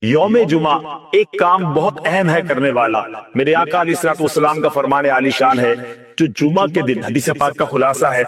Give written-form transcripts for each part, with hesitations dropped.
یوم جمعہ ایک کام بہت اہم ہے کرنے والا۔ میرے آقا علیہ الصلوۃ والسلام کا فرمان عالی شان ہے، جو جمعہ کے دن حدیث پاک کا خلاصہ ہے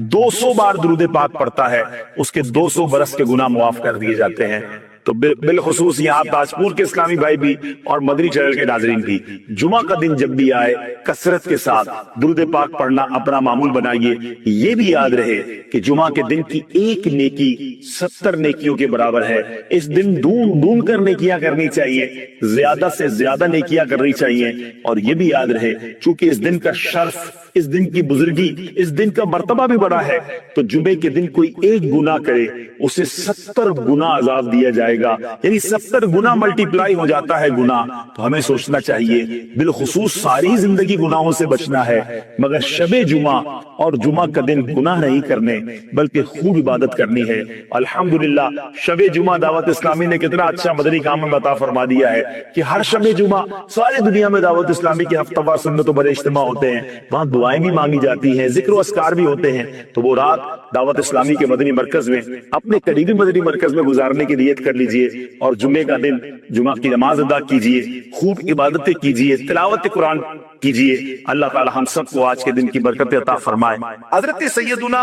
200 بار درود پاک پڑھتا ہے، اس کے 200 برس کے گناہ معاف کر دیے جاتے ہیں۔ تو بالخصوص یہاں تاجپور کے اسلامی بھائی بھی اور مدنی چینل کے ناظرین بھی جمعہ کا دن جب بھی آئے کثرت کے ساتھ درود پاک پڑھنا اپنا معمول بنائیے۔ یہ بھی یاد رہے کہ جمعہ کے دن کی ایک نیکی 70 نیکیوں کے برابر ہے۔ اس دن ڈھونڈ کر نیکیاں کرنی چاہیے، زیادہ سے زیادہ نیکیاں کرنی چاہیے۔ اور یہ بھی یاد رہے چونکہ اس دن کا شرف، اس دن کی بزرگی، اس دن کا مرتبہ بھی بڑا ہے، تو جمعے کے دن کوئی ایک گناہ کرے اسے 70 گنا عذاب دیا جائے گا، یعنی 70 گنا ملٹیپلائی ہو جاتا ہے گناہ۔ تو ہمیں سوچنا چاہیے، بالخصوص ساری زندگی گناہوں سے بچنا ہے، مگر شب جمعہ اور جمعہ کا دن گناہ نہیں کرنے بلکہ خوب عبادت کرنی ہے۔ الحمدللہ شب جمعہ دعوت اسلامی نے کتنا اچھا مدنی کام میں عطا فرما دیا ہے کہ ہر شب جمعہ ساری دنیا میں دعوت اسلامی کے ہفتہ وار سنت و بڑے اجتماع ہوتے ہیں، وہاں دعائیں بھی مانگی جاتی ہیں، ذکر و اذکار بھی ہوتے ہیں۔ تو وہ رات دعوت اسلامی کے مدنی مرکز میں اپنے قریبی مدنی مرکز میں گزارنے کی نیت کر لیجئے، اور جمعے کا دن جمعہ کی نماز ادا کیجئے، خوب عبادتیں کیجئے، تلاوت قرآن کیجئے۔ اللہ تعالی ہم سب کو آج کے دن کی برکت عطا فرمائے۔ حضرت سیدنا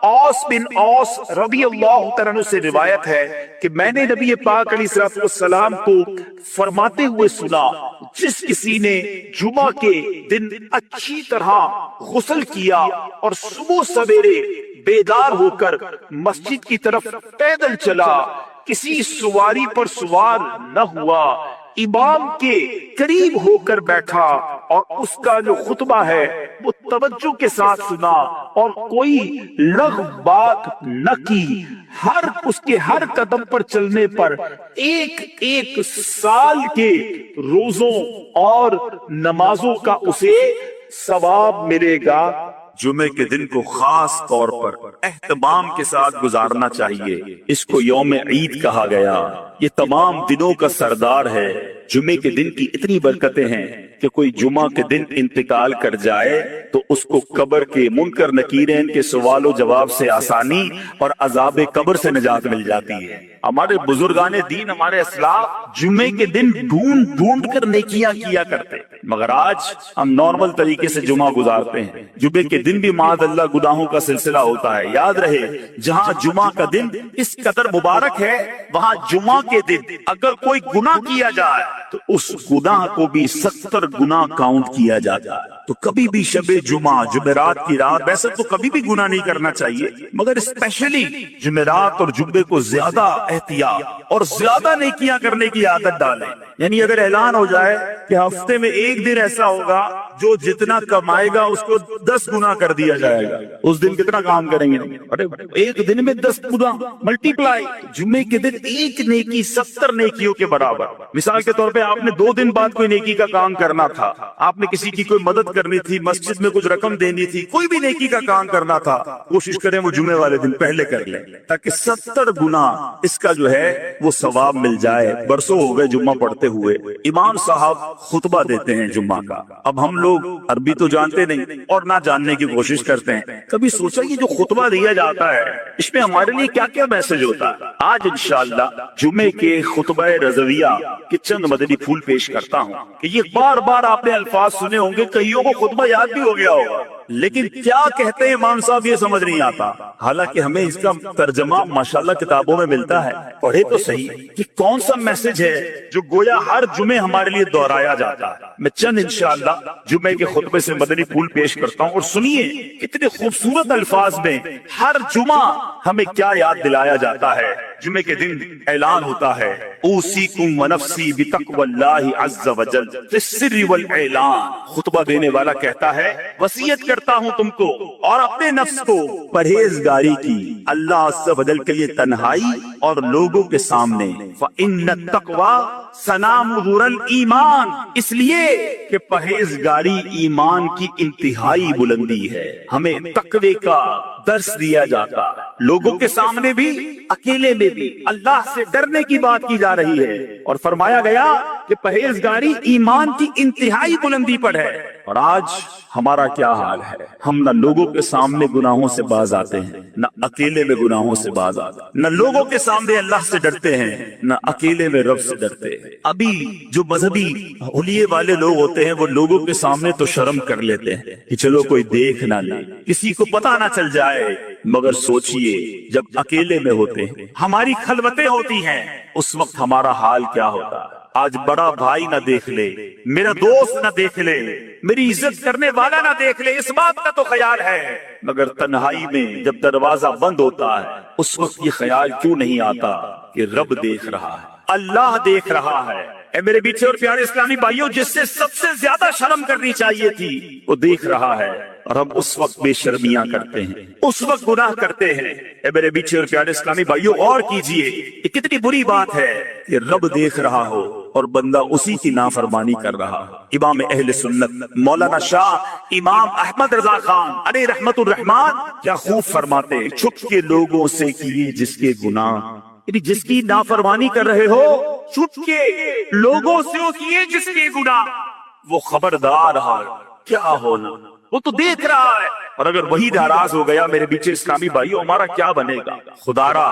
اوس بن اوس رضی اللہ تعالیٰ عنہ سے روایت ہے کہ میں نے نبی پاک علیہ الصلوۃ والسلام کو فرماتے ہوئے سنا، جس کسی نے جمعہ کے دن اچھی طرح غسل کیا اور صبح سویرے بیدار ہو کر مسجد کی طرف پیدل چلا، کسی سواری پر سوار نہ ہوا، امام کے قریب ہو کر بیٹھا اور اس کا جو خطبہ ہے وہ توجہ کے ساتھ سنا اور کوئی لغو بات نہ کی، اس کے ہر قدم پر چلنے پر ایک سال کے روزوں اور نمازوں کا اسے ثواب ملے گا۔ جمعے کے دن کو خاص طور پر اہتمام کے ساتھ گزارنا چاہیے۔ اس کو یوم عید کہا گیا، یہ تمام دنوں کا سردار ہے۔ جمعے کے دن کی اتنی برکتیں ہیں کہ کوئی جمعہ کے دن انتقال کر جائے تو اس کو قبر کے منکر نکیرین کے سوال و جواب سے آسانی اور عذاب قبر سے نجات مل جاتی ہے۔ ہمارے بزرگان دین، ہمارے اسلاف جمعے کے دن ڈھونڈ کر نیکیاں کیا کرتے، مگر آج ہم نارمل طریقے سے جمعہ گزارتے ہیں۔ جمعے کے دن بھی معاذ اللہ گناہوں کا سلسلہ ہوتا ہے۔ یاد رہے جہاں جمعہ کا دن اس قدر مبارک ہے، وہاں جمعہ کے دن اگر کوئی گناہ کیا جائے تو اس گناہ کو بھی 70 گناہ کاؤنٹ کیا جاتا ہے۔ تو کبھی بھی شب جمعہ، جمعرات کی رات، ویسے تو کبھی بھی گناہ نہیں کرنا چاہیے، مگر اسپیشلی جمعرات اور جمعے کو زیادہ احتیاط اور زیادہ نیکیاں کرنے کی عادت ڈالیں۔ یعنی اگر اعلان ہو جائے کہ ہفتے میں ایک دن ایسا ہوگا جو جتنا کمائے گا اس کو 10 گنا کر دیا جائے گا، اس دن کتنا کام کریں گے؟ ارے ایک دن میں 10 گنا ملٹی پلائی۔ جمعے کے دن ایک نیکی 70 نیکیوں کے برابر۔ مثال کے طور پہ آپ نے 2 دن بعد کوئی نیکی کا کام کرنا تھا، آپ نے کسی کی کوئی مدد کرنی تھی، مسجد میں کچھ رقم دینی تھی، کوئی بھی نیکی کا کام کرنا تھا، کوشش کریں وہ جمعے والے دن پہلے کر لیں تاکہ 70 گنا اس کا جو ہے وہ ثواب مل جائے۔ برسوں ہو گئے جمعہ پڑھتے ہوئے، امام صاحب خطبہ دیتے ہیں جمعہ کا۔ اب ہم لوگ عربی تو جانتے نہیں اور نہ جاننے کی کوشش کرتے ہیں، کبھی سوچا یہ جو خطبہ دیا جاتا ہے اس میں ہمارے لیے کیا کیا میسج ہوتا ہے؟ آج انشاءاللہ جمعے کے خطبہ رضویہ کے چند مدنی پھول پیش کرتا ہوں کہ یہ بار بار آپ نے الفاظ سنے ہوں گے، کئیوں کو خطبہ یاد بھی ہو گیا ہوگا، لیکن کیا کہتے ہیں امام صاحب یہ سمجھ نہیں آتا۔ حالانکہ ہمیں اس کا ترجمہ ماشاءاللہ کتابوں میں ملتا ہے، پڑھے تو صحیح کہ کون سا میسج ہے جو گویا ہر جمعے ہمارے لیے دہرایا جاتا ہے۔ میں چند انشاءاللہ جمعے کے خطبے سے مدنی پھول پیش کرتا ہوں، اور سنیے کتنے خوبصورت الفاظ میں ہر جمعہ ہمیں کیا یاد دلایا جاتا ہے۔ جمعے کے دن اعلان ہوتا ہے، اوصیکم ونفسی بتقوی اللہ عز وجل فی السر والاعلان۔ خطبہ دینے والا کہتا ہے، وصیت کرتا ہوں تم کو اور اپنے نفس کو پرہیزگاری کی، اللہ عز وجل کے لیے تنہائی اور لوگوں کے سامنے۔ فإن التقوی سنام ظہور الایمان، اس لیے کہ پرہیزگاری ایمان کی انتہائی بلندی ہے۔ ہمیں تقوی کا درس دیا جاتا ہے، لوگوں کے سامنے بھی اکیلے میں بھی اللہ سے ڈرنے کی بات کی جا رہی ہے، اور فرمایا گیا کہ پرہیزگاری ایمان کی انتہائی بلندی پر ہے۔ اور آج ہمارا کیا حال ہے؟ ہم نہ لوگوں کے سامنے گناہوں سے باز آتے ہیں، نہ اکیلے میں گناہوں سے باز آتے ہیں، نہ لوگوں کے سامنے اللہ سے ڈرتے ہیں، نہ اکیلے میں رب سے ڈرتے ہیں۔ ابھی جو مذہبی حلیے والے لوگ ہوتے ہیں وہ لوگوں کے سامنے تو شرم کر لیتے ہیں کہ چلو کوئی دیکھ نہ لے، کسی کو پتہ نہ چل جائے، مگر سوچئے جب اکیلے میں ہوتے ہیں، ہماری خلوتیں ہوتی ہیں، اس وقت ہمارا حال کیا ہوتا ہے؟ آج بڑا بھائی نہ دیکھ لے، میرا دوست نہ دیکھ لے، میری عزت کرنے والا نہ دیکھ لے، اس بات کا تو خیال ہے، مگر تنہائی میں جب دروازہ بند ہوتا ہے اس وقت یہ خیال کیوں نہیں آتا کہ رب دیکھ رہا ہے، اللہ دیکھ رہا ہے۔ اے میرے بیچے اور پیارے اسلامی بھائیوں، جس سے سب سے زیادہ شرم کرنی چاہیے تھی وہ دیکھ رہا ہے، اور ہم اس وقت بے شرمیاں کرتے ہیں، اس وقت گناہ کرتے ہیں۔ اے میرے بیچے اور پیارے اسلامی بھائیوں، اور کیجئے، یہ کتنی بری بات ہے کہ رب دیکھ رہا ہو اور بندہ اسی کی نافرمانی کر رہا ہو۔ امام اہل سنت مولانا شاہ امام احمد رضا خان علیہ رحمت الرحمان کیا خوب فرماتے، چھپ کے لوگوں سے کیے جس کے گناہ، یعنی جس کی نافرمانی کر رہے ہو چھپ کے لوگوں سے کیے جس کے گناہ، وہ خبردار حال کیا ہونا، وہ تو دیکھ رہا ہے، اور اگر وہی ناراض ہو گیا میرے بیچے اسلامی بھائیوں، ہمارا کیا بنے گا؟ خدا را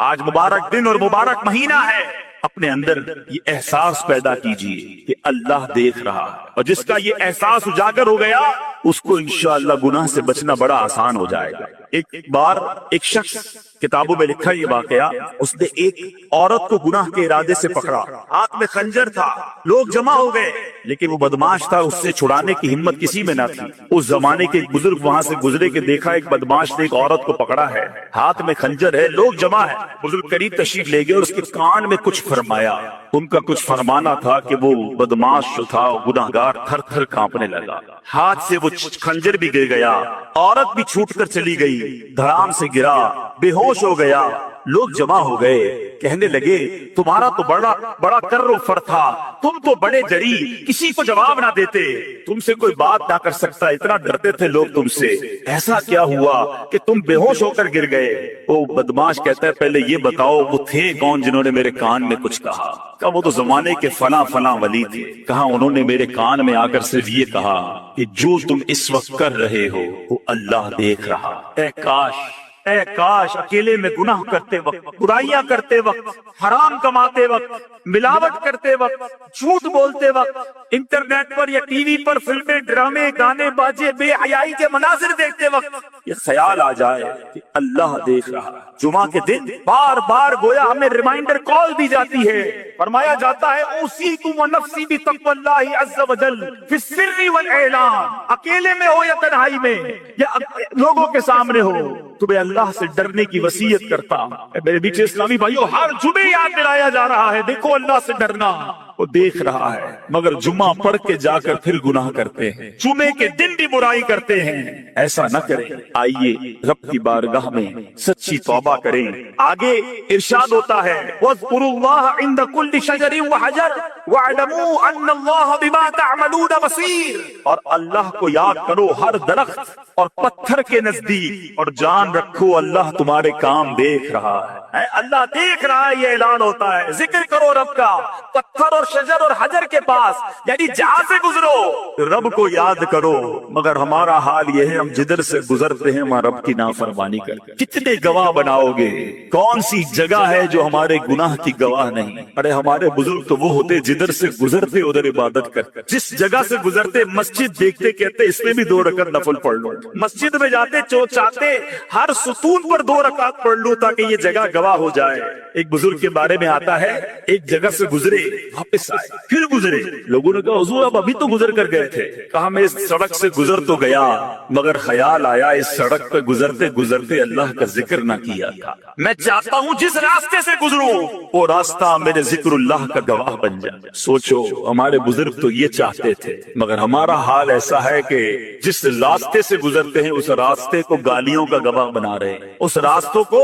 آج مبارک دن اور مبارک مہینہ ہے، اپنے اندر یہ احساس پیدا کیجئے کہ اللہ دیکھ رہا ہے، اور جس کا یہ احساس اجاگر ہو گیا اس کو انشاءاللہ گناہ سے بچنا بڑا آسان ہو جائے گا۔ ایک بار ایک شخص، کتابوں میں لکھا یہ واقعہ، اس نے ایک عورت کو گناہ کے ارادے سے پکڑا، ہاتھ میں خنجر تھا، لوگ جمع ہو گئے، لیکن وہ بدماش تھا، اس سے چھڑانے کی ہمت کسی میں نہ تھی۔ اس زمانے کے ایک بزرگ وہاں سے گزرے کہ دیکھا ایک بدماش نے ایک عورت کو پکڑا ہے، ہاتھ میں خنجر ہے، لوگ جمع ہے، بزرگ قریب تشریف لے گئے اور اس کے کان میں کچھ فرمایا۔ ان کا کچھ فرمانا تھا کہ وہ بدماش جو تھا گناہگار تھر تھر کانپنے لگا، ہاتھ سے وہ خنجر بھی گر گیا، عورت بھی چھوٹ کر چلی گئی، دھڑام سے گرا، بے ہوش ہو گیا۔ لوگ جمع ہو گئے، کہنے لگے تمہارا تو بڑا کر و فر تھا، تم تو بڑے جری، کسی کو جواب نہ دیتے، تم سے کوئی بات نہ کر سکتا، اتنا ڈرتے تھے لوگ تم سے، ایسا کیا ہوا کہ تم بے ہوش ہو کر گر گئے؟ وہ بدماش کہتا ہے پہلے یہ بتاؤ وہ تھے کون جنہوں نے میرے کان میں کچھ کہا؟ کہا وہ تو زمانے کے فلاں فلاں ولی تھے۔ کہا انہوں نے میرے کان میں آ کر صرف یہ کہا کہ جو تم اس وقت کر رہے ہو وہ اللہ دیکھ رہا۔ اے کاش اکیلے میں گناہ کرتے وقت، برائیاں کرتے وقت، حرام کماتے وقت، ملاوٹ کرتے وقت، جھوٹ بولتے وقت، انٹرنیٹ پر یا ٹی وی پر فلمیں، ڈرامے، گانے باجے، بے حیائی کے مناظر دیکھتے وقت یہ خیال آ جائے کہ اللہ دیکھ رہا۔ جمعہ کے دن بار بار گویا ہمیں ریمائنڈر کال دی جاتی ہے، فرمایا جاتا ہے اوصیکم ونفسی بتقوی اللہ عز وجل فی السر والاعلان، اکیلے میں ہو یا تنہائی میں یا لوگوں کے سامنے ہو، تمہیں اللہ سے ڈرنے کی وصیت کرتا ہوں۔ میرے بیچے اسلامی بھائیوں، ہر جمعے یاد دلایا جا رہا ہے دیکھو اللہ سے ڈرنا، وہ دیکھ رہا ہے، مگر جمعہ پڑھ کے جا کر پھر گناہ کرتے ہیں، جمعے کے دن بھی برائی کرتے ہیں۔ ایسا نہ کریں، آئیے رب کی بارگاہ میں سچی توبہ کریں۔ آگے ارشاد ہوتا ہے وَاذْكُرُوا اللَّهَ عِنْدَ كُلِّ شَجَرٍ وَحَجَرٍ وَاعْلَمُوا أَنَّ اللَّهَ بِمَا تَعْمَلُونَ بَصِيرٌ، اور اللہ کو یاد کرو ہر درخت اور پتھر کے نزدیک، اور جان رکھو اللہ تمہارے کام دیکھ رہا ہے۔ اللہ دیکھ رہا ہے، یہ اعلان ہوتا ہے۔ ذکر کرو رب کا پتھر اور شجر اور حجر کے پاس، یعنی جہاں سے گزرو رب کو یاد کرو، مگر ہمارا حال یہ ہے ہم جدھر سے گزرتے ہیں وہاں رب کی نافرمانی کرتے ہیں۔ کتنے گواہ بناؤ گے؟ کون سی جگہ ہے جو ہمارے گناہ کی گواہ نہیں؟ ارے ہمارے بزرگ تو وہ ہوتے جدھر سے گزرتے ادھر عبادت کرتے، جس جگہ سے گزرتے مسجد دیکھتے کہتے اس میں بھی 2 رکعت نفل پڑھ لو، مسجد میں جاتے چاہتے ہر ستون پر 2 رکعت پڑھ لوں تاکہ یہ جگہ گواہ ہو جائے۔ ایک بزرگ کے بارے میں آتا ہے ایک جگہ سے گزرے، واپس آئے، پھر گزرے، لوگوں نے کہا حضور اب ابھی تو گزر کر گئے تھے، کہا میں اس سڑک سے گزر تو گیا مگر خیال آیا اس سڑک پہ گزرتے گزرتے اللہ کا ذکر نہ کیا تھا، میں چاہتا ہوں جس راستے سے گزروں وہ راستہ میرے ذکر اللہ کا گواہ بن جائے۔ سوچو ہمارے بزرگ تو یہ چاہتے تھے، مگر ہمارا حال ایسا ہے کہ جس راستے سے گزرتے ہیں اس راستے کو گالیوں کا گواہ بنا رہے ہیں، اس راستوں کو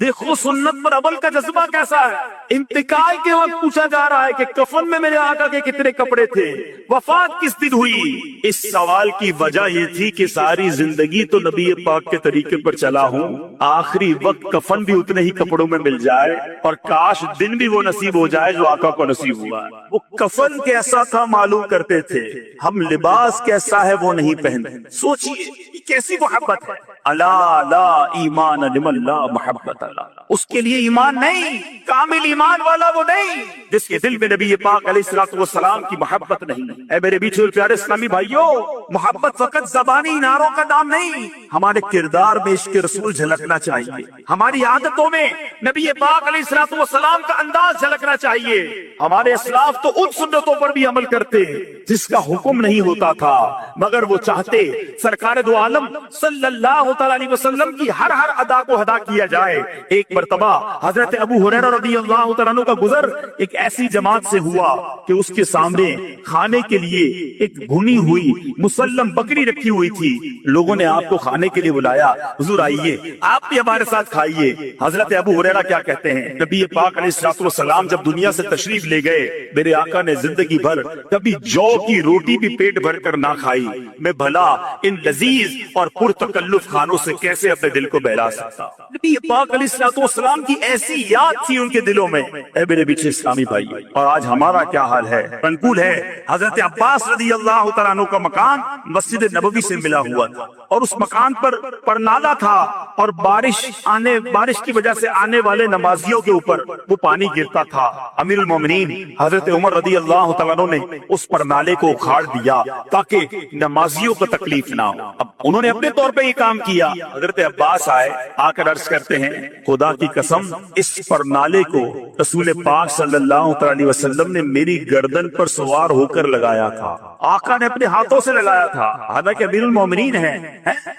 دیکھو سنت پر عمل کا جذبہ کیسا ہے. انتقال کے وقت پوچھا جا رہا ہے کہ کفن میں میرے آقا کے کتنے کپڑے تھے, وفات کس دن ہوئی؟ اس سوال کی وجہ یہ تھی کہ ساری زندگی تو نبی پاک کے طریقے پر چلا ہوں, آخری وقت کفن بھی اتنے ہی کپڑوں میں مل جائے, اور کاش دن بھی وہ نصیب ہو جائے جو آقا کو نصیب ہوا. وہ کفن کیسا تھا معلوم کرتے تھے, ہم لباس کیسا ہے وہ نہیں پہنتے. سوچئے کیسی محبت ہے. الا لا ایمان لمن لا محبت اللہ, اس کے لیے ایمان نہیں, کامل ایمان والا وہ نہیں جس کے دل میں نبی پاک علیہ الصلوۃ والسلام کی محبت نہیں. اے میرے بیچ پیارے اسلامی بھائیوں, محبت فقط زبانی نعروں کا نام نہیں, ہمارے کردار میں عشق رسول جھلکنا چاہیے, ہماری عادتوں میں نبی پاک علیہ الصلوۃ والسلام کا انداز جھلکنا چاہیے. ہمارے اسلاف تو ان سنتوں پر بھی عمل کرتے جس کا حکم نہیں ہوتا تھا, مگر وہ چاہتے سرکار دو عالم صلی اللہ تعالی علیہ وسلم کی ہر ادا کو ادا کیا جائے. ایک مرتبہ حضرت ابو ہریرہ رضی اللہ تعالیٰ عنہ کا گزر ایک ایسی جماعت سے ہوا کہ اس کے سامنے کھانے کے لیے ایک بھنی ہوئی مسلم بکری رکھی ہوئی تھی. لوگوں نے آپ کو کھانے کے لیے بلایا, حضور آئیے آپ بھی ہمارے ساتھ کھائیے. حضرت ابو ہریرہ کیا کہتے ہیں, نبی پاک علیہ الصلوۃ والسلام جب دنیا سے تشریف لے گئے, میرے آقا نے زندگی بھر کبھی جو کی روٹی بھی پیٹ بھر کر نہ کھائی. میں بھلا ان لذیذ اور پرتکلف کھانوں سے کیسے اپنے دل کو بہلا سکتا. نبی پاک علیہ الصلوۃ والسلام کی ایسی یاد تھی ان کے دلوں میں. اے میرے پیچھے اسلامی بھائی, اور آج ہمارا کیا حال ہے؟ منقول ہے حضرت عباس رضی اللہ تعالیٰ عنہ کا مکان مسجد نبوی سے ملا ہوا تھا, اور اس مکان پر پرنالا تھا, اور بارش کی وجہ سے آنے والے نمازیوں کے اوپر وہ پانی گرتا تھا. امیر المومنین حضرت عمر رضی اللہ تعالیٰ عنہ نے اس پرنالے کو اکھاڑ دیا تاکہ نمازیوں کو تکلیف نہ ہو. اب انہوں نے اپنے طور پہ یہ کام کیا. حضرت عباس آئے, آ کر عرض کرتے ہیں, خدا کی قسم اس پرنالے کو رسول پاک صلی اللہ علیہ وسلم نے میری گردن پر سوار ہو کر لگایا تھا, آقا نے اپنے ہاتھوں سے لگایا تھا. حالانکہ امیر المومنین ہیں,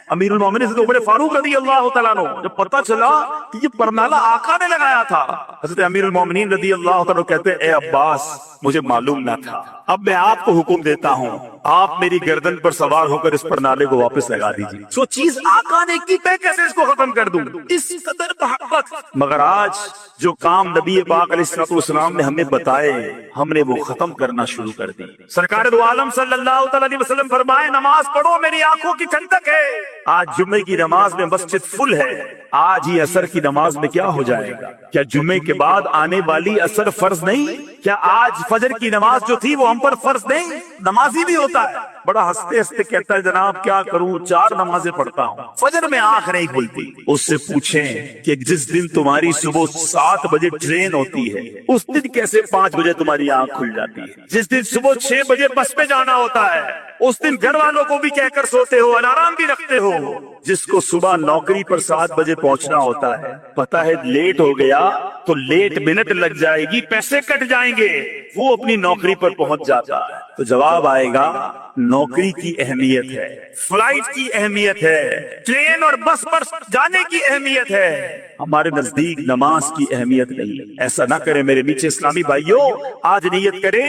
امیر المومنین سے عمر فاروق رضی اللہ تعالیٰ عنہ, جب پتہ چلا کہ یہ پرنالہ آقا نے لگایا تھا, حضرت امیر المومنین رضی اللہ تعالیٰ عنہ کہتے ہیں, اے عباس مجھے معلوم نہ تھا, اب میں آپ کو حکم دیتا ہوں, آپ میری گردن پر سوار ہو کر اس پرنالے کو واپس لگا دیجیے. سو چیز آقا نے کی, میں کیسے اس کو ختم کر دوں, اس قدر محبت. مگر آج جو کام نبی پاک علیہ الصلوۃ والسلام نے ہمیں بتائے, ہم نے وہ ختم کرنا شروع کر دی. سرکار دو عالم صلی اللہ تعالی علیہ وسلم فرمائے, نماز پڑھو میری آنکھوں کی ٹھنڈک ہے. آج جمعے کی نماز میں مسجد فل ہے, آج ہی عصر کی نماز میں کیا ہو جائے گا؟ کیا جمعے کے بعد آنے والی عصر فرض نہیں؟ کیا آج فجر کی نماز جو تھی وہ ہم پر فرض نہیں؟ نمازی بھی ہوتا ہے, بڑا ہنستے ہنستے کہتا ہے, جناب کیا کروں, 4 نمازیں پڑھتا ہوں, فجر میں آنکھ نہیں کھلتی. اس سے پوچھیں کہ جس دن تمہاری صبح 7 بجے ٹرین ہوتی ہے, اس دن کیسے 5 بجے تمہاری آنکھ کھل جاتی ہے؟ جس دن صبح 6 بجے بس پہ جانا ہوتا ہے, اس دن گھر والوں کو بھی کہہ کر سوتے ہو, الارم بھی رکھتے ہو. جس کو صبح نوکری پر 7 بجے پہنچنا ہوتا ہے, پتا ہے لیٹ ہو گیا تو لیٹ منٹ لگ جائے گی, پیسے کٹ جائیں گے, وہ اپنی نوکری پر پہنچ جاتا ہے. تو جواب آئے گا, نوکری کی اہمیت ہے, فلائٹ کی اہمیت ہے, ٹرین اور بس پر جانے کی اہمیت ہے, ہمارے نزدیک نماز کی اہمیت نہیں. ایسا نہ کریں میرے نیچے اسلامی بھائیوں, آج نیت کریں,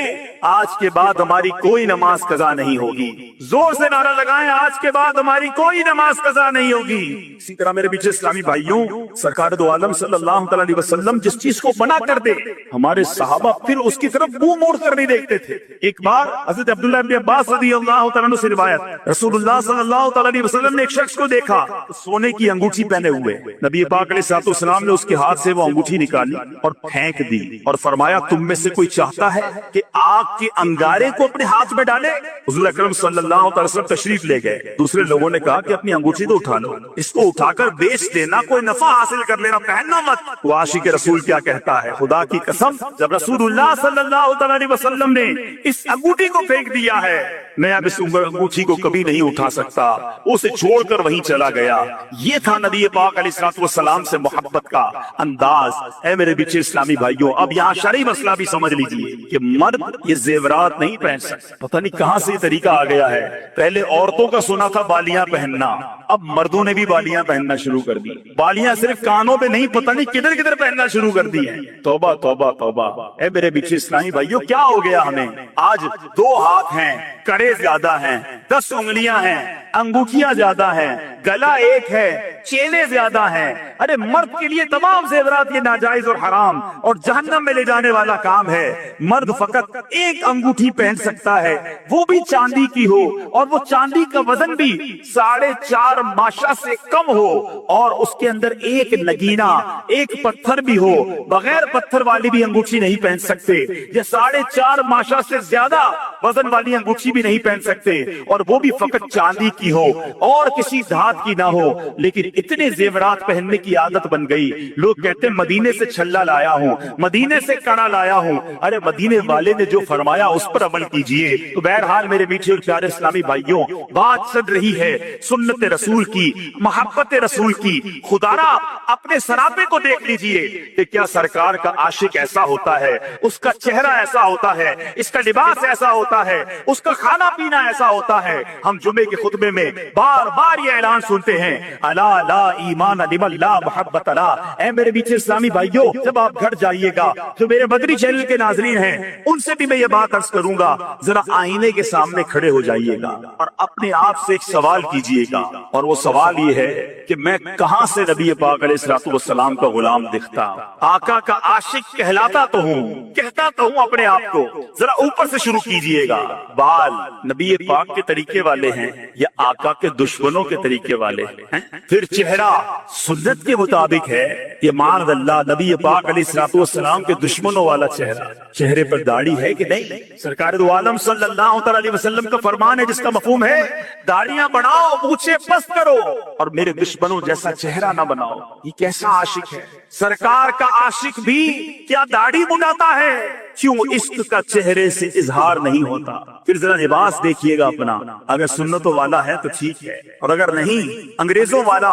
آج کے بعد ہماری کوئی نماز قضا نہیں ہوگی. زور سے نعرہ لگائیں, آج کے بعد ہماری کوئی نماز قضا نہیں ہوگی. اسی طرح میرے پیچھے اسلامی بھائیوں, سرکار دو عالم صلی اللہ تعالی علیہ وسلم جس چیز کو منع کر دے, ہمارے صحابہ پھر اس کی طرف منہ موڑ کر نہیں دیکھتے تھے. ایک بار حضرت عبداللہ بن عباس رضی اللہ تعالیٰ عنہ سے روایت, رسول اللہ صلی اللہ تعالی علیہ وسلم نے ایک شخص کو دیکھا, سونے کی انگوٹھی پہنے ہوئے. نبی پاک علیہ الصلوۃ والسلام نے اس کے ہاتھ سے وہ انگوٹھی نکالی اور پھینک دی, اور فرمایا, تم میں سے کوئی چاہتا ہے کہ آگ کے انگارے کو اپنے ہاتھ میں ڈالے؟ حضور اکرم صلی اللہ تعالی وسلم تشریف لے گئے. دوسرے لوگوں نے کہا کہ اپنی انگوٹھی تو اٹھا لو, اس کو اٹھا کر بیچ دینا, کوئی نفع حاصل کر لینا, پہننا مت. وہ عاشق رسول کیا کہتا ہے, خدا کی قسم جب رسول اللہ صلی اللہ تعالی علیہ وسلم نے اس انگوٹھی کو پھینک دیا ہے, میں اب اس انگوٹھی کو کبھی نہیں اٹھا سکتا, اسے چھوڑ کر وہیں چلا گیا. یہ تھا نبی پاک علیہ الصلوۃ والسلام سے محبت کا انداز. اے میرے پیچھے اسلامی بھائیوں, اب یہاں شرعی مسئلہ بھی سمجھ لیجئے کہ مرد یہ زیورات نہیں پہن سکتے. پتہ نہیں کہاں سے یہ طریقہ آ گیا ہے. پہلے عورتوں کا سنا تھا بالیاں پہننا, اب مردوں نے بھی بالیاں پہننا شروع کر دی. بالیاں صرف کانوں پہ نہیں, پتہ نہیں کدھر کدھر پہننا شروع کر دی ہیں. توبہ توبہ توبہ. اے میرے پیچھے اسلامی بھائیوں, کیا ہو گیا ہمیں؟ آج 2 ہاتھ ہیں, کڑے زیادہ ہیں, 10 انگلیاں ہیں, انگوٹھیاں زیادہ ہیں, گلا ایک ہے، چیلے زیادہ ہیں۔ ارے مرد کے لیے تمام زیورات یہ ناجائز اور حرام اور جہنم میں لے جانے والا کام ہے۔ مرد فقط ایک انگوٹھی پہن سکتا ہے، وہ بھی چاندی کی ہو، اور وہ چاندی کا وزن بھی 4.5 ماشا سے کم ہو، اور اس کے اندر ایک نگینا، ایک پتھر بھی ہو۔ بغیر پتھر والی بھی انگوٹھی نہیں پہن سکتے، یہ 4.5 ماشا سے زیادہ وزن والی انگوٹھی بھی نہیں پہن سکتے، اور وہ بھی فقط چاندی کی ہو اور کسی دھات کی نہ ہو۔ لیکن اتنے زیورات پہننے کی عادت بن گئی، لوگ کہتے ہیں مدینے سے چھلا لایا ہوں، مدینے سے کڑا لایا ہوں۔ ارے مدینے والے نے جو فرمایا اس پر عمل کیجئے۔ تو بہرحال میرے میٹھے اور پیارے اسلامی بھائیوں، بات چل رہی ہے سنت رسول کی، محبت رسول کی۔ خدا را اپنے سراپے کو دیکھ لیجئے کہ کیا سرکار کا عاشق ایسا ہوتا ہے، اس کا چہرہ ایسا ہوتا ہے، اس کا لباس ایسا ہوتا ہے، اس کا کھانا پینا ایسا ہوتا ہے۔ ہم جمعے کے خطبے میں بار بار یہ اعلان سنتے ہیں، الا لا ایمان لمن لا محبت لا۔ اے میرے میٹھے اسلامی بھائیوں، جب آپ گھر جائیے گا، جو میرے مدری چینل کے ناظرین ہیں ان سے بھی میں یہ بات عرض کروں گا، ذرا آئینے کے سامنے کھڑے ہو جائیے گا اور اپنے آپ سے ایک سوال کیجئے گا، اور وہ سوال یہ ہے کہ میں کہاں سے نبی پاک علیہ الصلوۃ والسلام کا غلام دکھتا، آقا کا عاشق کہلاتا تو ہوں، کہتا تو ہوں اپنے آپ کو۔ ذرا اوپر سے شروع کیجئے گا، بال نبی پاک کے طریقے والے ہیں یا آقا کے دشمنوں کے طریقے والے ہیں؟ پھر چہرہ سنت کے مطابق ہے یہ معاذ اللہ نبی پاک علیہ الصلوۃ والسلام کے دشمنوں والا چہرہ؟ چہرے پر داڑھی ہے کہ نہیں؟ سرکار دو عالم صلی اللہ تعالی علیہ وسلم کا فرمان ہے جس کا مفہوم ہے داڑیاں بڑھاؤ، مونچھیں پست کرو، اور میرے دشمنوں جیسا چہرہ نہ بناؤ۔ یہ کیسا عاشق ہے؟ سرکار کا عاشق بھی کیا داڑھی منڈاتا ہے؟ کیوں عشق کا چہرے سے اظہار نہیں ہوتا؟ پھر ذرا لباس دیکھیے گا اپنا، اگر سنتوں والا ہے تو ٹھیک ہے، اور اگر نہیں انگریزوں والا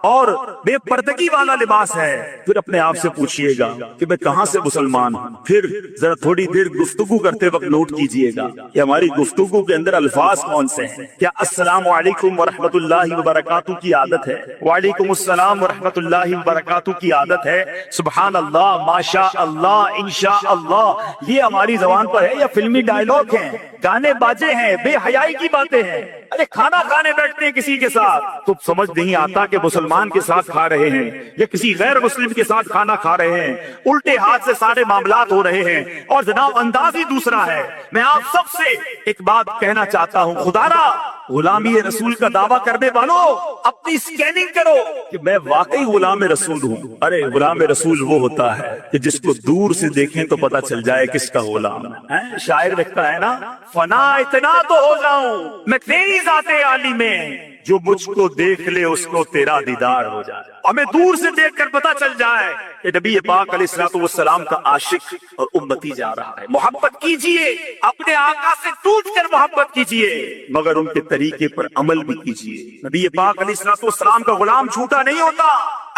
اور بے پردگی والا لباس ہے، پھر اپنے آپ سے پوچھئے گا کہ میں کہاں سے مسلمان ہوں۔ پھر ذرا تھوڑی دیر گفتگو کرتے وقت نوٹ کیجئے گا کہ ہماری گفتگو کے اندر الفاظ کون سے ہیں۔ کیا السلام علیکم ورحمۃ اللہ وبرکاتہ کی عادت ہے؟ وعلیکم السلام ورحمۃ اللہ وبرکاتہ کی عادت ہے؟ سبحان اللہ، ماشاء اللہ، انشاء اللہ، یہ ہماری زبان پر ہے یا فلمی ڈائلاگ ہیں، گانے باجے ہیں، بے حیائی کی باتیں ہیں؟ ارے کھانا کھانے بیٹھتے ہیں کسی کے ساتھ تو سمجھ نہیں آتا کہ مسلمان کے ساتھ کھا رہے ہیں یا کسی غیر مسلم کے ساتھ کھانا کھا رہے ہیں، الٹے ہاتھ سے سارے معاملات ہو رہے ہیں، اور جناب انداز ہی دوسرا ہے۔ میں آپ سب سے ایک بات کہنا چاہتا ہوں، خدا را غلامی رسول کا دعویٰ کرنے والوں اپنی سکیننگ کرو کہ میں واقعی غلام رسول ہوں۔ ارے غلام رسول وہ ہوتا ہے کہ جس کو دور سے دیکھیں تو پتہ چل جائے کس کا غلام ہے۔ شاعر لکھتا ہے نا، فنا اتنا تو ہو جاؤں میں تیری ذات عالی میں، جو مجھ کو دیکھ لے اس کو تیرا دیدار ہو جائے۔ ہمیں دور سے دیکھ کر پتہ چل جائے کہ نبی پاک علیہ الصلوۃ والسلام کا عاشق اور امتی جا رہا ہے۔ محبت کیجئے، اپنے آقا سے ٹوٹ کر محبت کیجئے، مگر ان کے طریقے پر عمل بھی کیجئے۔ نبی پاک علیہ الصلوۃ والسلام کا غلام جھوٹا نہیں ہوتا،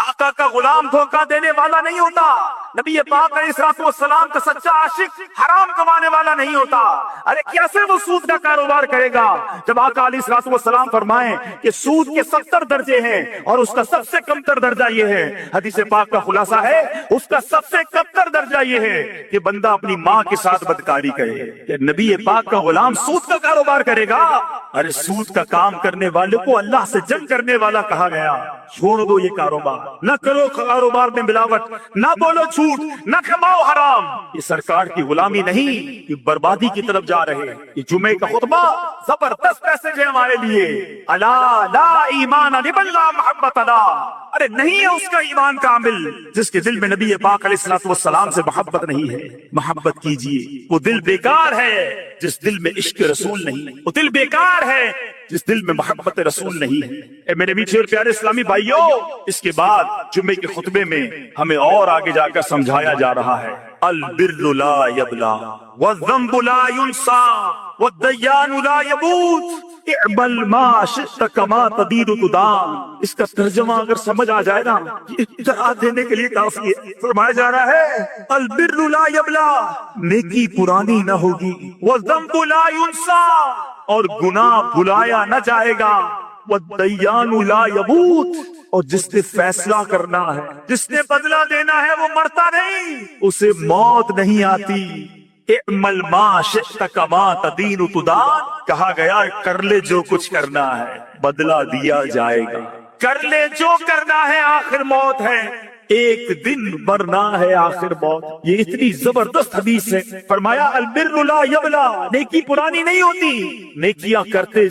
آقا کا غلام دھوکہ دینے والا نہیں ہوتا، نبی پاک علیہ الصلوۃ والسلام کا سچا عاشق حرام کمانے والا نہیں ہوتا۔ ارے کیسے وہ سود کا کاروبار کرے گا جب آقا علیہ الصلوۃ والسلام فرمائیں کہ سود کے 70 درجے ہیں اور اس کا سب سے کمتر درجہ یہ ہے، حدیث پاک کا خلاصہ ہے اس کا سب سے کمتر درجہ یہ ہے کہ بندہ اپنی ماں کے ساتھ بدکاری کرے۔ کہ نبی پاک کا غلام سود کا کاروبار کرے گا؟ ارے سود کا کام کرنے والے کو اللہ سے جنگ کرنے والا کہا گیا۔ چھوڑ دو یہ کاروبار، نہ کرو کاروبار میں ملاوٹ، نہ بولو جھوٹ، نہ کماؤ حرام۔ یہ سرکار کی غلامی نہیں، یہ بربادی کی طرف جا رہے ہیں۔ یہ جمعے کا خطبہ زبردست میسج ہے ہمارے لیے، الا لا ایمان لمن لا محبت لا۔ ارے نہیں ہے اس کا ایمان کامل جس کے دل میں نبی پاک علیہ الصلوۃ والسلام سے محبت نہیں ہے۔ محبت کیجئے، وہ دل بیکار ہے جس دل میں عشق رسول نہیں، وہ دل بیکار ہے جس دل میں محبت رسول نہیں ہے۔ اے میرے میٹھے اور پیارے اسلامی بھائیوں، اس کے بعد جمعے کے خطبے میں ہمیں اور آگے جا کر سمجھایا جا رہا ہے، البر لا یبلا والذنب لا ینسا والدیان لا یموت اعمل ما شئت کما تدین تدان۔ اس کا ترجمہ اگر سمجھ آ جائے نا، یہ اطاعت دینے کے لیے کافی ہے۔ فرمایا جا رہا ہے البر لا یبلا، نیکی پرانی نہ ہوگی، والذنب لا ینسا، اور گناہ بھلایا نہ جائے گا، والدیان لا یموت، اور جس نے فیصلہ کرنا ہے، جس نے بدلہ دینا ہے، وہ مرتا نہیں، اسے موت نہیں آتی۔ اعمل ما شئت کما تدین تدان، کہا گیا کر لے جو کچھ کرنا ہے، بدلہ دیا جائے گا۔ کر لے جو کرنا ہے آخر موت ہے، ایک دن مرنا ہے آخر موت۔ یہ اتنی زبردست حدیث ہے۔ فرمایا البر لا یبلا، نیکی پرانی نہیں ہوتی، نیکیاں کرتے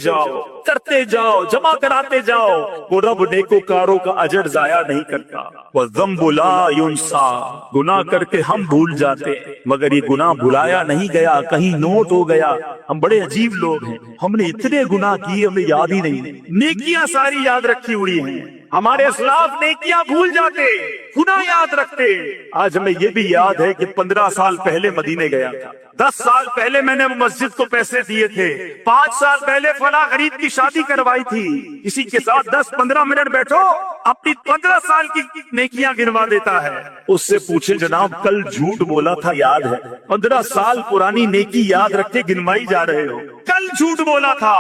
جاؤ، جمع کراتے جاؤ، وہ رب نیکوکاروں کا اجر ضائع نہیں کرتا۔ والذنب لا ینسا، گناہ کر کے ہم بھول جاتے، مگر یہ گناہ بھلایا نہیں گیا، کہیں نوٹ ہو گیا۔ ہم بڑے عجیب لوگ ہیں، ہم نے اتنے گناہ کیے ہمیں یاد ہی نہیں، نیکیاں ساری یاد رکھی ہوئی ہیں۔ ہمارے اسلاف نیکیاں بھول جاتے، گناہ یاد رکھتے۔ آج ہمیں یہ بھی یاد ہے کہ 15 سال پہلے مدینے گیا تھا، 10 سال پہلے میں نے مسجد کو پیسے دیے تھے، 5 سال پہلے فلاں غریب کی شادی کروائی تھی۔ کسی کے ساتھ 10-15 منٹ بیٹھو، اپنی 15 سال کی نیکیاں گنوا دیتا ہے۔ اس سے پوچھے جناب کل جھوٹ بولا تھا یاد ہے؟ 15 سال پرانی نیکی یاد رکھ کے گنوائی جا رہے ہو۔ کل جھوٹ بولا تھا،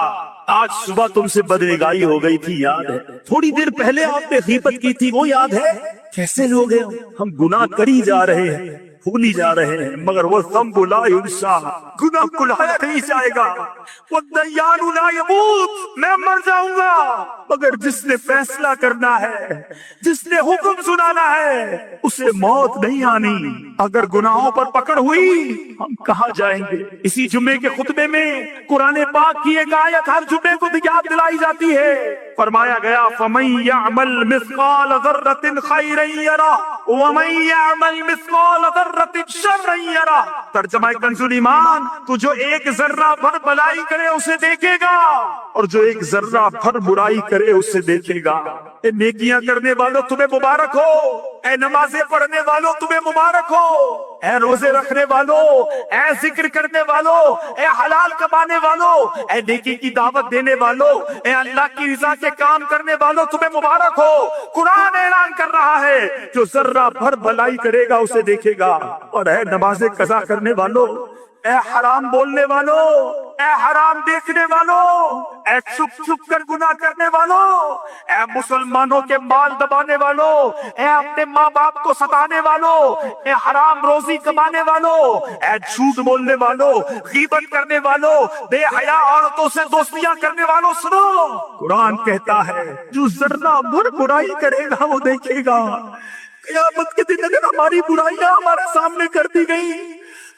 آج صبح تم سے بدنگاہی ہو گئی تھی یاد ہے؟ تھوڑی دیر پہلے آپ نے غیبت کی تھی وہ یاد ہے؟ کیسے لوگ ہیں ہم، گناہ کری جا رہے ہیں، بھولی جا رہے ہیں، مگر وہ ذنب لا ینسا، گناہ بھلایا نہیں جائے گا۔ والدیان لا یموت، میں مر جاؤں گا، مگر جس نے فیصلہ کرنا ہے، جس نے حکم سنانا ہے، اسے موت نہیں آنی۔ اگر گناہوں پر پکڑ ہوئی ہم کہاں جائیں گے؟ اسی جمعے کے خطبے میں قرآن پاک کی ایک آیت ہر جمعے کو یاد دلائی جاتی ہے۔ فرمایا گیا فَمَن يَعْمَلْ مِثْقَالَ ذَرَّةٍ خَيْرًا يَرَهُ وَمَن يَعْمَلْ مِثْقَالَ ذَرَّةٍ شَرًّا يَرَهُ۔ ترجمہ کنز الایمان، تو جو ایک ذرہ بھر بھلائی کرے اسے دیکھے گا، اور جو ایک ذرہ بھر برائی کرے اسے دیکھے گا۔ اے نیکیاں کرنے والوں تمہیں مبارک ہو، اے نمازیں پڑھنے والوں تمہیں مبارک ہو، اے روزے رکھنے والوں، اے ذکر کرنے والوں، اے حلال کمانے والوں، اے نیکی کی دعوت دینے والوں، اے اللہ کی رضا کے کام کرنے والوں تمہیں مبارک ہو۔ قرآن اعلان کر رہا ہے جو ذرہ بھر بھلائی کرے گا اسے دیکھے گا۔ اور اے نمازیں قضا کرنے والوں، اے حرام بولنے والوں، اے حرام دیکھنے والوں، اے چھپ چھپ کر گناہ کرنے والوں، اے مسلمانوں کے مال دبانے والوں، اے اپنے ماں باپ کو ستانے والوں، اے حرام روزی کمانے والوں، اے جھوٹ بولنے والوں، غیبت کرنے والوں، بے حیا عورتوں سے دوستیاں کرنے والوں، سنو قرآن کہتا ہے جو ذرہ بھر برائی کرے گا وہ دیکھے گا۔ قیامت کے دن اگر ہماری برائیاں ہمارے سامنے کر دی گئی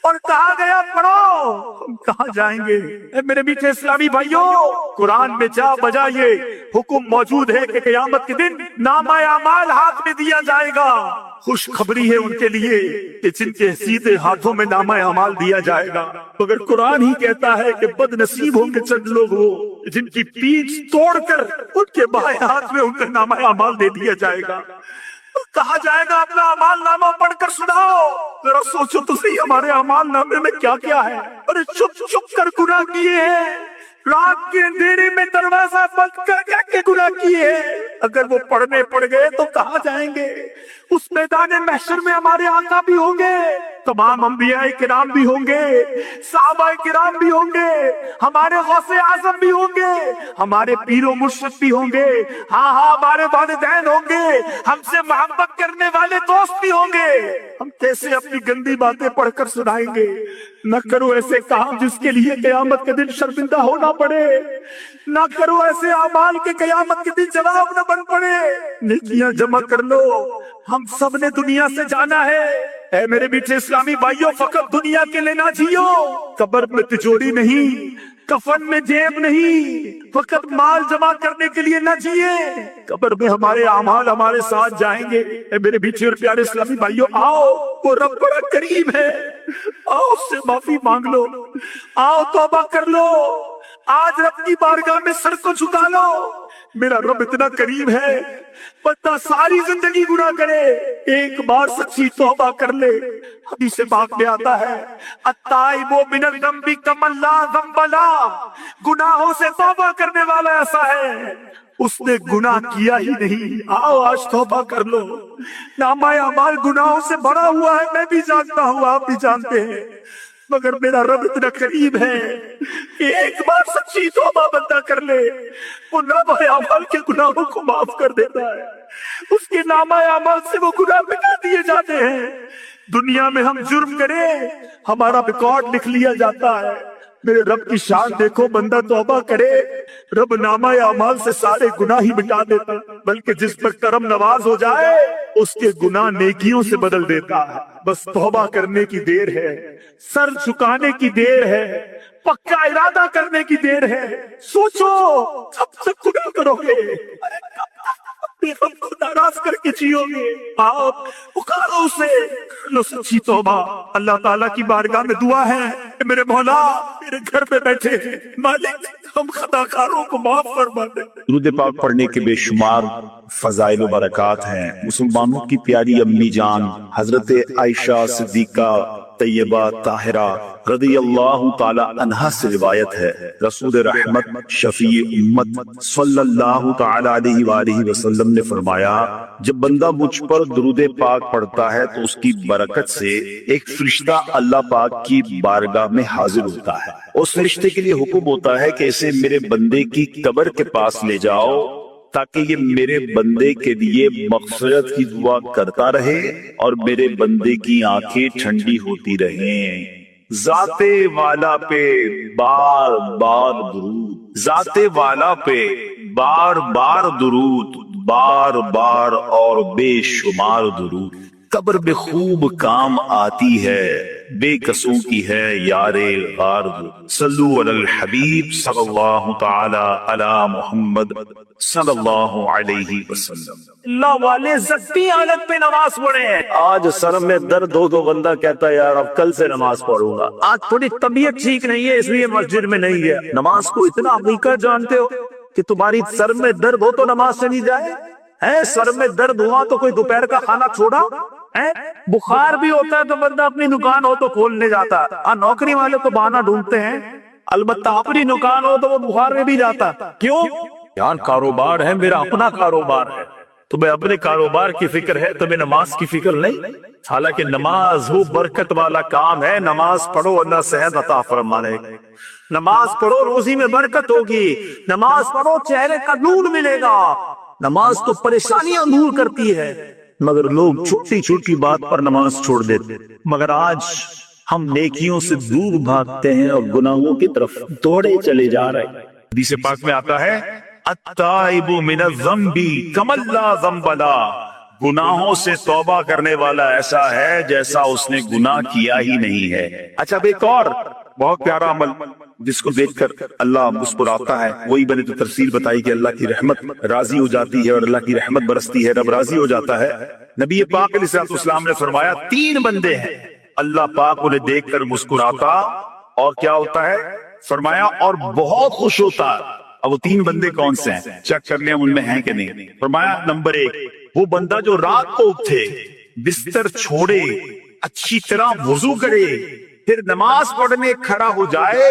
اور کہا گیا پڑھو، ہم کہاں جائیں گے؟ اے میرے میٹھے اسلامی بھائیوں، قرآن میں جا بجا یہ حکم موجود ہے کہ قیامت کے دن نامہ اعمال ہاتھ میں دیا جائے گا۔ خوشخبری ہے ان کے لیے کہ جن کے سیدھے ہاتھوں میں نامہ اعمال دیا جائے گا، مگر قرآن ہی کہتا ہے کہ بد نصیب ہوں گے چند لوگ وہ جن کی پیٹھ توڑ کر ان کے بائیں ہاتھ میں ان کا نامہ اعمال دے دیا جائے گا۔ کہا جائے گا اپنا اعمال نامہ پڑھ کر سناؤ، ذرا سوچو تو صحیح ہمارے اعمال نامے میں کیا کیا ہے۔ ارے چھپ چھپ کر گناہ کیے ہیں، رات کے اندھیرے میں دروازہ بند کر کے گناہ کیے ہیں، اگر وہ پڑھنے پڑ گئے تو کہاں جائیں گے؟ اس میدان محشر میں ہمارے آقا بھی ہوں گے، تمام انبیاء کرام بھی ہوں گے، صحابہ کرام بھی ہوں گے، ہمارے غوث اعظم بھی ہوں گے، ہمارے پیر و مرشد بھی ہوں گے، ہاں ہمارے والدین ہوں گے، ہم سے محبت کرنے والے دوست بھی ہوں گے۔ ہم کیسے اپنی گندی باتیں پڑھ کر سنائیں گے؟ نہ کرو ایسے کام جس کے لیے قیامت کے دن شرمندہ ہونا پڑے، نہ کرو ایسے اعمال کے قیامت کے دن جواب نہ بن پڑے۔ نیکیاں جمع کر لو، ہم سب نے دنیا سے جانا ہے۔ اے میرے میٹھے اسلامی بھائیوں، فقط دنیا کے لیے نہ جیو، قبر میں تجوری نہیں، کفن میں جیب نہیں، فقط مال جمع کرنے کے لیے نہ جیے، قبر میں ہمارے اعمال ہمارے ساتھ جائیں گے۔ اے میرے میٹھے اور پیارے اسلامی بھائیوں، آؤ، وہ رب بڑا کریم ہے، آؤ اس سے معافی مانگ لو، آؤ توبہ کر لو، آج رب کی بارگاہ میں سر کو جھکا لو۔ میرا رب اتنا کریم ہے، بندہ ساری زندگی گناہ کرے، ایک بار سچی توبہ کر لے۔ حدیث پاک میں آتا ہے التائب من الذنب کمن لا ذنب له، گناہوں سے توبہ کرنے والا ایسا ہے اس نے گناہ کیا ہی نہیں۔ آؤ آج توبہ کر لو، نامہ اعمال گناہوں سے بھرا ہوا ہے، میں بھی جانتا ہوں، آپ بھی جانتے ہیں، مگر میرا رب اتنا قریب ہے کہ ایک بار سچی توبہ بندہ کر لے، وہ نامہ اعمال کے گناہوں کو معاف کر دیتا ہے، اس کے نامہ اعمال سے وہ گناہ مٹا دیے جاتے ہیں۔ دنیا میں ہم جرم کریں، ہمارا ریکارڈ لکھ لیا جاتا ہے، میرے رب کی شان دیکھو، بندہ توبہ کرے رب نامہ اعمال سے سارے گناہ ہی مٹا دیتا، بلکہ جس پر کرم نواز ہو جائے اس کے گناہ نیکیوں سے بدل دیتا ہے۔ بس توبہ کرنے کی دیر ہے، سر جھکانے کی دیر ہے، پکا ارادہ کرنے کی دیر ہے۔ سوچو کب تک گناہ کرو گے، اپنے رب کو ناراض کر کے جیو گے؟ آپ پکارو اسے، لو سچی توبہ۔ اللہ تعالیٰ کی بارگاہ میں دعا ہے کہ میرے مولا میرے گھر پہ بیٹھے مالک ہم خطا کاروں کو معاف فرما دے۔ درود پاک پڑھنے کے بے شمار فضائل و برکات ہیں۔ مسلمانوں کی پیاری امی جان حضرت عائشہ صدیقہ طیبہ طاہرہ رضی اللہ تعالی عنہا سے روایت ہے، رسول رحمت شفیع امت صلی اللہ تعالی علیہ وآلہ وسلم نے فرمایا، جب بندہ مجھ پر درود پاک پڑھتا ہے تو اس کی برکت سے ایک فرشتہ اللہ پاک کی بارگاہ میں حاضر ہوتا ہے۔ اس فرشتے کے لیے حکم ہوتا ہے کہ اسے میرے بندے کی قبر کے پاس لے جاؤ تاکہ یہ میرے بندے کے لیے مغفرت کی دعا کرتا رہے اور میرے بندے کی آنکھیں ٹھنڈی ہوتی رہیں۔ ذات والا پہ بار بار درود، ذات والا پہ بار بار درود، بار بار اور بے شمار درود قبر میں خوب کام آتی ہے، بے قصوں کی ہے یار غار۔ صلو علی الحبیب صلی اللہ تعالی علی محمد صلی اللہ علیہ وسلم۔ اللہ والے زخمی حالت پہ نماز پڑھے ہیں، آج سر میں درد ہو تو بندہ کہتا ہے یار اب کل سے نماز پڑھوں گا۔ آج تھوڑی طبیعت ٹھیک نہیں ہے اس لیے مسجد میں نہیں ہے۔ نماز کو اتنا حقیقت جانتے ہو کہ تمہاری سر میں درد ہو تو نماز چلی جائے؟ ہے سر میں درد ہوا تو کوئی دوپہر کا کھانا چھوڑا ہے؟ بخار بھی ہوتا ہے تو بندہ اپنی دکان ہو تو کھولنے جاتا ہے۔ نوکری والے تو بہانہ ڈھونڈتے ہیں، البتہ اپنی دکان ہو تو وہ بخار میں بھی جاتا۔ کیوں؟ یار کاروبار ہے، میرا اپنا کاروبار ہے، تمہیں اپنے کاروبار کی فکر ہے، تمہیں نماز کی فکر نہیں۔ حالانکہ نماز وہ برکت والا کام ہے، نماز پڑھو اللہ صحت عطا فرمائے، نماز پڑھو روزی میں برکت ہوگی، نماز پڑھو چہرے کا نور ملے گا۔ نماز تو پریشانیاں دور کرتی ہے، مگر لوگ چھوٹی چھوٹی بات پر نماز چھوڑ دیتے۔ مگر آج ہم نیکیوں سے دور بھاگتے ہیں اور گناہوں کی طرف دوڑے چلے جا رہے ہیں۔ حدیث پاک میں آتا ہے التائب من الذنب کمن لا ذنب له، گناہوں سے توبہ کرنے والا ایسا ہے جیسا اس نے گناہ کیا ہی نہیں ہے۔ اچھا اب ایک اور بہت پیارا عمل جس کو دیکھ کر اللہ مسکراتا ہے، وہی میں نے تو تفسیر بتائی کہ اللہ کی رحمت راضی ہو جاتی ہے اور اللہ کی رحمت برستی ہے، رب راضی ہو جاتا ہے۔ نبی پاک علیہ السلام نے فرمایا 3 بندے ہیں اللہ پاک انہیں دیکھ کر مسکراتا اور کیا ہوتا ہے؟ فرمایا اور بہت خوش ہوتا۔ اب وہ 3 بندے کون سے ہیں؟ چیک کر لیں ان میں ہیں کہ نہیں۔ فرمایا نمبر 1 وہ بندہ جو رات کو اٹھے، بستر چھوڑے، اچھی طرح وضو کرے، پھر نماز پڑھنے کھڑا ہو جائے،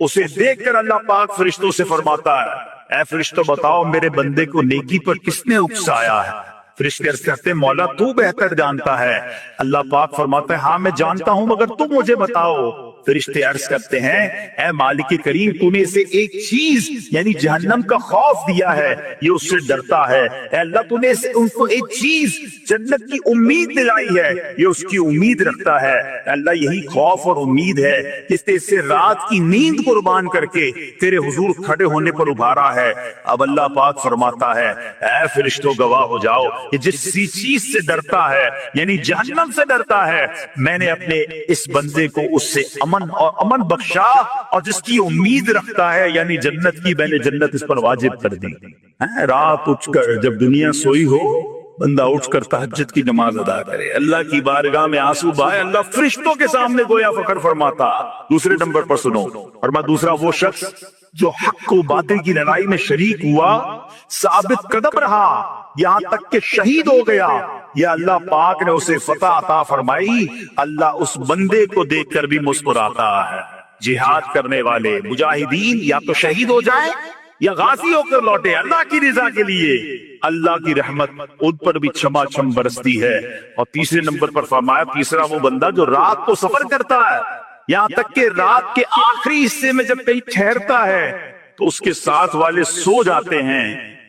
اسے دیکھ کر اللہ پاک فرشتوں سے فرماتا ہے اے فرشتوں بتاؤ میرے بندے کو نیکی پر کس نے اکسایا ہے؟ فرشتے عرض کرتے ہیں مولا تو بہتر جانتا ہے۔ اللہ پاک فرماتا ہے ہاں میں جانتا ہوں مگر تم مجھے بتاؤ۔ فرشتے عرض کرتے ہیں اے مالک کریم تو نے اسے ایک چیز یعنی جہنم کا خوف دیا ہے، یہ اس سے ڈرتا ہے۔ اے اللہ تو نے ان کو ایک چیز جنت کی امید دلائی ہے، یہ اس کی امید رکھتا ہے۔ اے اللہ یہی خوف اور امید ہے جس نے اسے رات کی نیند قربان کر کے تیرے حضور کھڑے ہونے پر ابھارا ہے۔ اب اللہ پاک فرماتا ہے اے فرشتوں گواہ ہو جاؤ کہ جس چیز سے ڈرتا ہے یعنی جہنم سے ڈرتا ہے، میں نے اپنے اس بندے کو اس سے امن بخشا، اور جس کی امید رکھتا ہے یعنی جنت کی، میں نے جنت اس پر واجب کر دی۔ رات اٹھ کر جب دنیا سوئی ہو بندہ اٹھ کر تہجد کی نماز ادا کرے، اللہ کی بارگاہ میں آنسو بہائے، اللہ فرشتوں کے سامنے گویا فخر فرماتا۔ دوسرے نمبر پر سنو، اور میں دوسرا وہ شخص جو حق و باطل کی لڑائی میں شریک ہوا، ثابت قدم رہا، یہاں تک کہ شہید ہو گیا، یا اللہ پاک نے اسے فتح عطا فرمائی، اللہ اس بندے کو دیکھ کر بھی مسکراتا ہے۔ جہاد کرنے والے مجاہدین یا تو شہید ہو جائیں یا غازی ہو کر لوٹے اللہ کی رضا کے لیے، اللہ کی رحمت ان پر بھی چھما چھم برستی ہے۔ اور تیسرے نمبر پر فرمایا تیسرا وہ بندہ جو رات کو سفر کرتا ہے، یہاں تک کہ رات کے آخری حصے میں جب کہیں ٹھہرتا ہے تو اس کے ساتھ والے سو جاتے ہیں،